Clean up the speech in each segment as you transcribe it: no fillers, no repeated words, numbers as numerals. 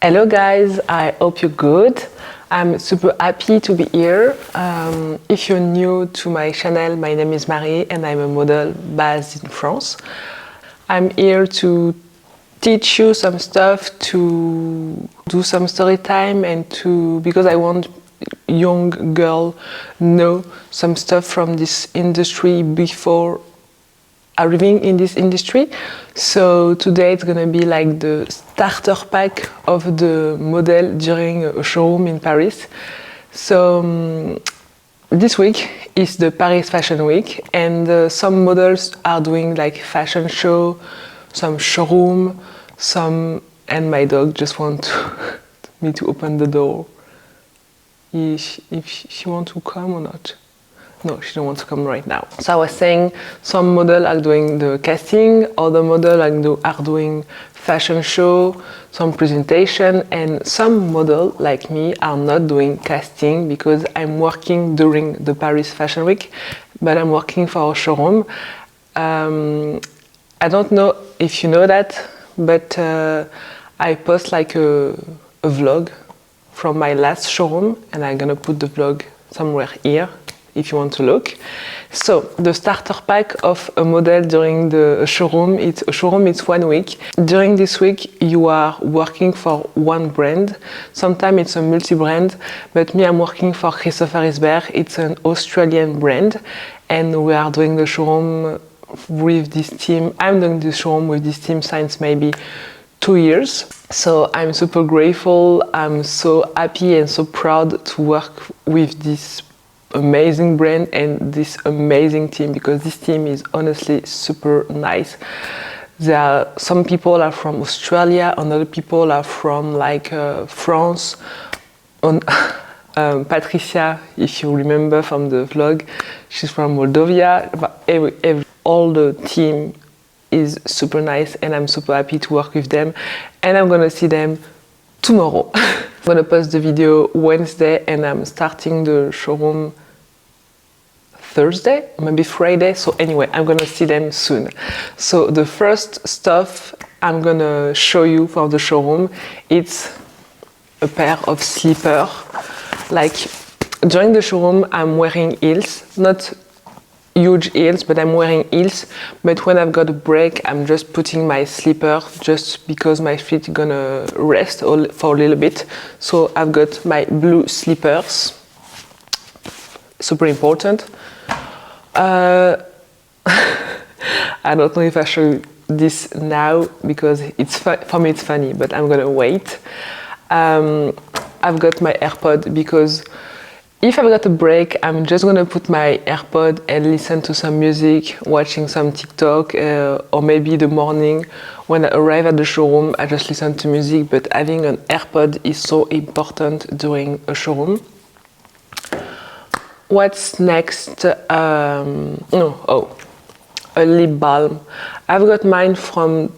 Hello guys, I hope you're good. I'm super happy to be here. If you're new to my channel, my name is Marie and I'm a model based in France. I'm here to teach you some stuff, to do some story time and because I want young girl know some stuff from this industry before arriving in this industry. So today it's gonna be like the starter pack of the model during a showroom in Paris. So this week is the Paris Fashion Week, and some models are doing like fashion show, some showroom, and my dog just want me to open the door. If she wants to come or not. No, she don't want to come right now. So I was saying some models are doing the casting, other models are doing fashion show, some presentation, and some models like me are not doing casting because I'm working during the Paris Fashion Week, but I'm working for a showroom. I don't know if you know that, but I post like a vlog from my last showroom, and I'm gonna put the vlog somewhere here if you want to look. So the starter pack of a model during the showroom, it's 1 week. During this week you are working for one brand. Sometimes it's a multi-brand, but me, I'm working for Christopher Isberg. It's an Australian brand, and we are doing the showroom with this team. I'm doing the showroom with this team since maybe 2 years. So I'm super grateful. I'm so happy and so proud to work with this amazing brand and this amazing team, because this team is honestly super nice. Some people are from Australia, and other people are from like France. Patricia, if you remember from the vlog, she's from Moldova. But all the team is super nice, and I'm super happy to work with them, and I'm gonna see them tomorrow. I'm gonna post the video Wednesday, and I'm starting the showroom Thursday, maybe Friday. So anyway, I'm gonna see them soon. So the first stuff I'm gonna show you for the showroom, it's a pair of slippers. Like during the showroom, I'm wearing heels, not huge heels, but I'm wearing heels. But when I've got a break, I'm just putting my slipper just because my feet gonna rest for a little bit. So I've got my blue slippers, super important. I don't know if I show you this now because for me it's funny, but I'm gonna wait. I've got my AirPod because if I've got a break, I'm just gonna put my AirPod and listen to some music, watching some TikTok, or maybe the morning when I arrive at the showroom, I just listen to music. But having an AirPod is so important during a showroom. What's next? A lip balm. I've got mine from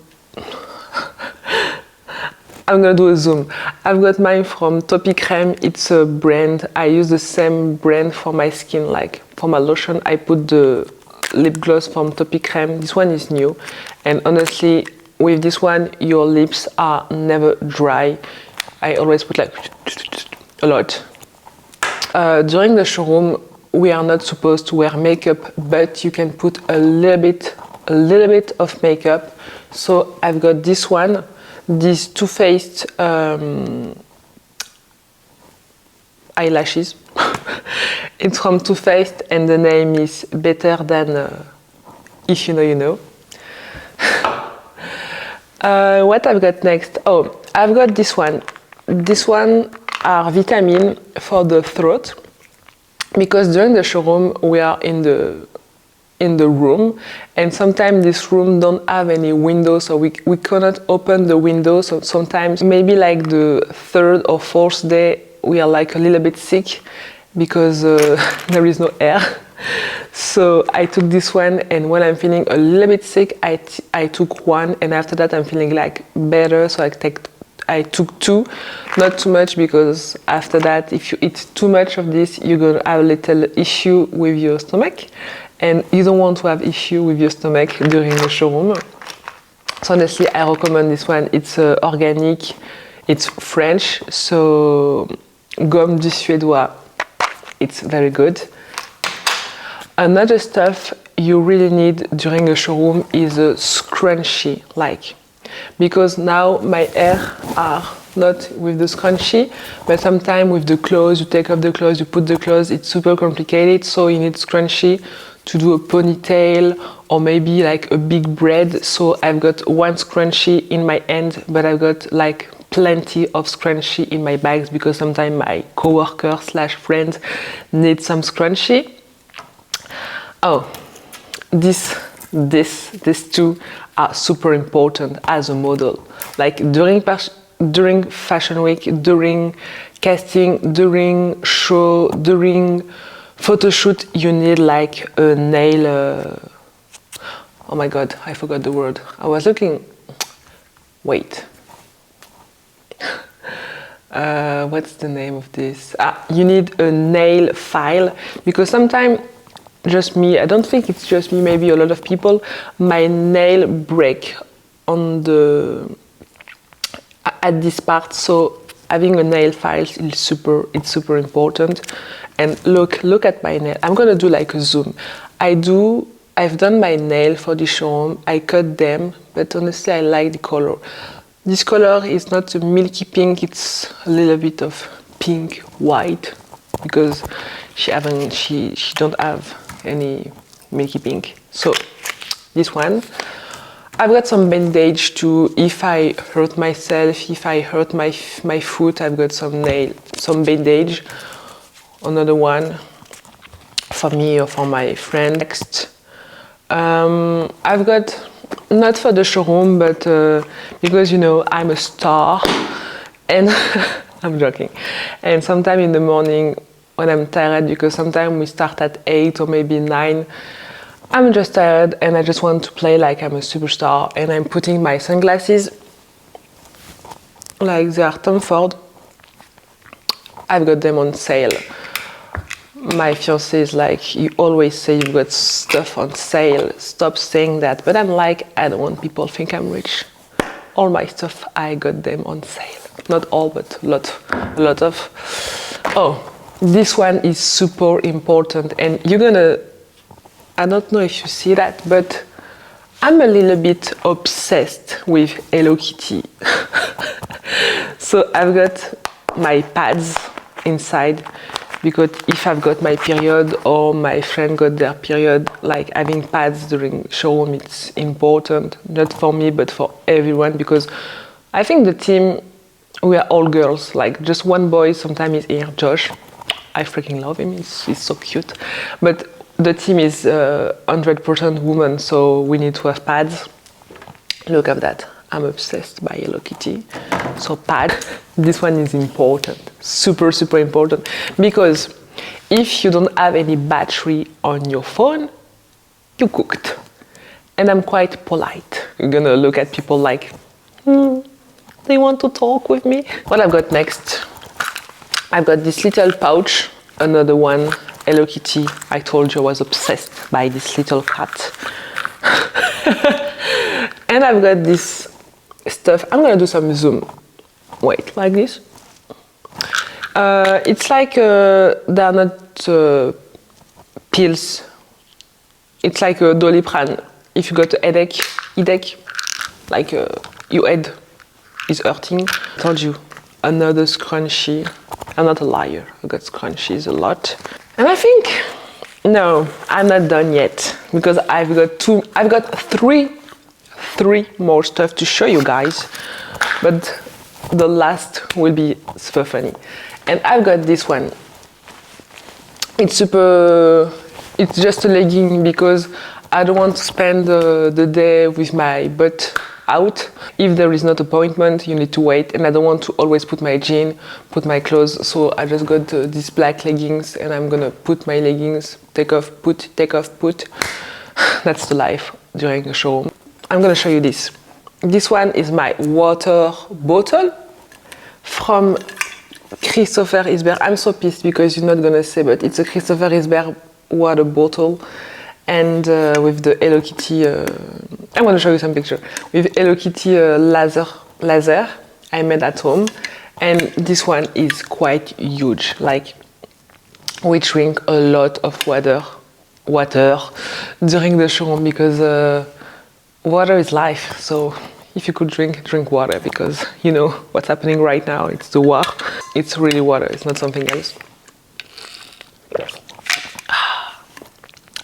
I'm gonna do a zoom. I've got mine from Topi Crème. It's a brand. I use the same brand for my skin. Like for my lotion, I put the lip gloss from Topi Crème. This one is new, and honestly, with this one, your lips are never dry. I always put like a lot. During the showroom, we are not supposed to wear makeup, but you can put a little bit of makeup. So I've got this one, these Too Faced eyelashes. It's from Too Faced, and the name is Better Than If You Know You Know. What I've got next? Oh, I've got this one. This one are vitamin for the throat, because during the showroom we are in the room, and sometimes this room don't have any window, so we cannot open the window. So sometimes maybe like the 3rd or 4th day we are like a little bit sick because there is no air. So I took this one, and when I'm feeling a little bit sick, I took one, and after that I'm feeling like better, so I took 2, not too much, because after that, if you eat too much of this, you're gonna have a little issue with your stomach, and you don't want to have issue with your stomach during the showroom. So honestly, I recommend this one. It's organic, It's French, so gomme du suédois, it's very good. Another stuff you really need during a showroom is a scrunchie, because now my hair are not with the scrunchie, but sometimes with the clothes, you take off the clothes, you put the clothes, it's super complicated, so you need scrunchie to do a ponytail or maybe like a big braid. So I've got one scrunchie in my hand, but I've got like plenty of scrunchie in my bags because sometimes my coworker / friends need some scrunchie. Oh, these two are super important as a model. Like during fashion week, during casting, during show, during photo shoot, you need like a nail. Oh my god, I forgot the word. I was looking. Wait. What's the name of this? You need a nail file because sometimes, just me, I don't think it's just me, maybe a lot of people, my nail break on at this part, so having a nail file is super important. And look at my nail. I'm gonna do like a zoom. I've done my nail for the showroom, I cut them, but honestly I like the color. This color is not a milky pink, it's a little bit of pink white because she don't have any milky pink. So this one, I've got some bandage to if I hurt myself, if I hurt my foot, I've got some bandage. Another one for me or for my friend. Next, I've got, not for the showroom, but because you know I'm a star and I'm joking. And sometime in the morning when I'm tired, because sometimes we start at 8 or maybe 9, I'm just tired and I just want to play like I'm a superstar, and I'm putting my sunglasses like they are Tom Ford. I've got them on sale. My fiancé is like, you always say you've got stuff on sale, stop saying that. But I'm like, I don't want people to think I'm rich. All my stuff, I got them on sale. Not all, but a lot of. Oh, this one is super important, and you're gonna, I don't know if you see that, but I'm a little bit obsessed with Hello Kitty. So I've got my pads inside, because if I've got my period or my friend got their period, like having pads during showroom, it's important, not for me but for everyone, because I think the team, we are all girls, like just one boy sometimes is here, Josh. I freaking love him, he's so cute. But the team is 100% women, so we need to have pads. Look at that. I'm obsessed by Hello Kitty. So pad, this one is important, super important, because if you don't have any battery on your phone, you cooked. And I'm quite polite. You're gonna look at people like, they want to talk with me. What I've got next, I've got this little pouch, another one, Hello Kitty. I told you I was obsessed by this little cat. And I've got this stuff. I'm gonna do some zoom. Wait, like this. It's like they are not pills. It's like a Doliprane. If you got a headache, like your head is hurting. I told you, another scrunchie. I'm not a liar. I got scrunchies a lot. And I think, no, I'm not done yet, because I've got three more stuff to show you guys, but the last will be super funny. And I've got this one. It's just a legging, because I don't want to spend the day with my butt out. If there is not appointment, you need to wait, and I don't want to always put my jean, put my clothes, so I just got these black leggings, and I'm gonna put my leggings, take off, put, take off, put. That's the life during a show. I'm gonna show you this. This one is my water bottle from Christopher Isberg. I'm so pissed because you're not gonna say, but it's a Christopher Isberg water bottle, and with the Hello Kitty. I'm gonna show you some picture with Hello Kitty laser, I made at home, and this one is quite huge. Like, we drink a lot of water during the showroom because water is life. So if you could drink water, because you know what's happening right now. It's the war. It's really water. It's not something else.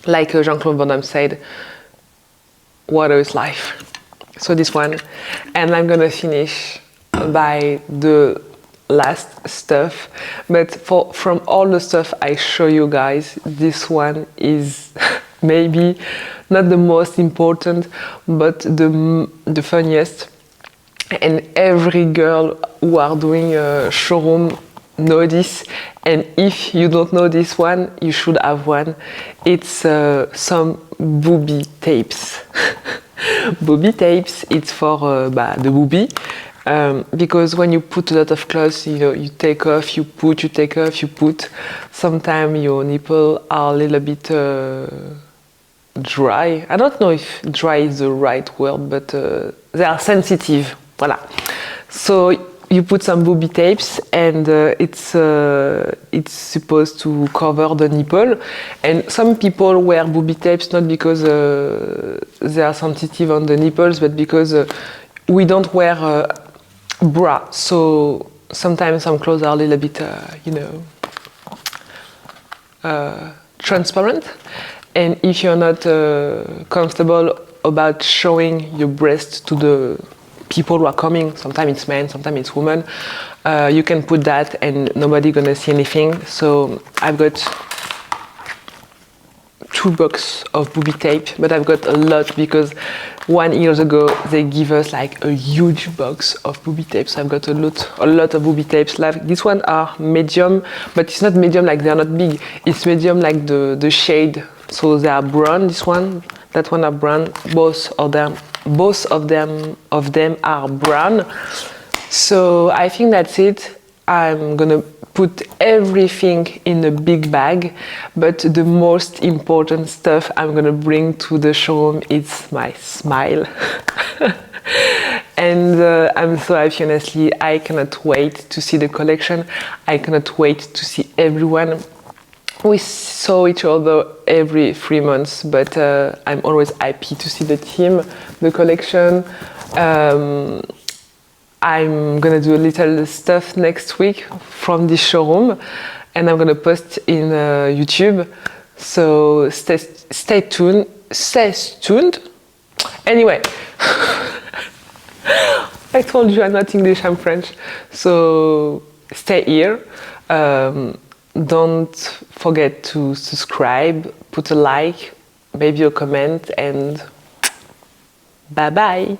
Like Jean-Claude Van Damme said, water is life. So this one, and I'm gonna finish by the last stuff, but from all the stuff I show you guys, this one is maybe not the most important, but the funniest, and every girl who are doing a showroom know this, and if you don't know this one, you should have one. It's some booby tapes. Booby tapes, it's for the booby. Because when you put a lot of clothes, you know, you take off, you put, you take off, you put. Sometimes your nipple are a little bit dry. I don't know if dry is the right word, but they are sensitive. Voilà. So you put some booby tapes, and it's supposed to cover the nipple. And some people wear booby tapes not because they are sensitive on the nipples, but because we don't wear bra, so sometimes some clothes are a little bit, transparent. And if you're not comfortable about showing your breast to the people who are coming, sometimes it's men, sometimes it's women, you can put that and nobody gonna see anything. So I've got 2 boxes of booby tape, but I've got a lot because 1 year ago they give us like a huge box of booby tapes. So I've got a lot of booby tapes. Like these ones are medium, but it's not medium like they're not big. It's medium like the shade. So they are brown. This one, that one are brown. Both of them are brown. So I think that's it. I'm gonna put everything in a big bag, but the most important stuff I'm gonna bring to the showroom is my smile. And I'm so happy, honestly. I cannot wait to see the collection. I cannot wait to see everyone. We saw each other every 3 months, but I'm always happy to see the team, the collection. I'm gonna do a little stuff next week from this showroom, and I'm gonna post in YouTube. So stay tuned. Stay tuned. Anyway, I told you I'm not English, I'm French. So stay here. Don't forget to subscribe, put a like, maybe a comment, and bye bye.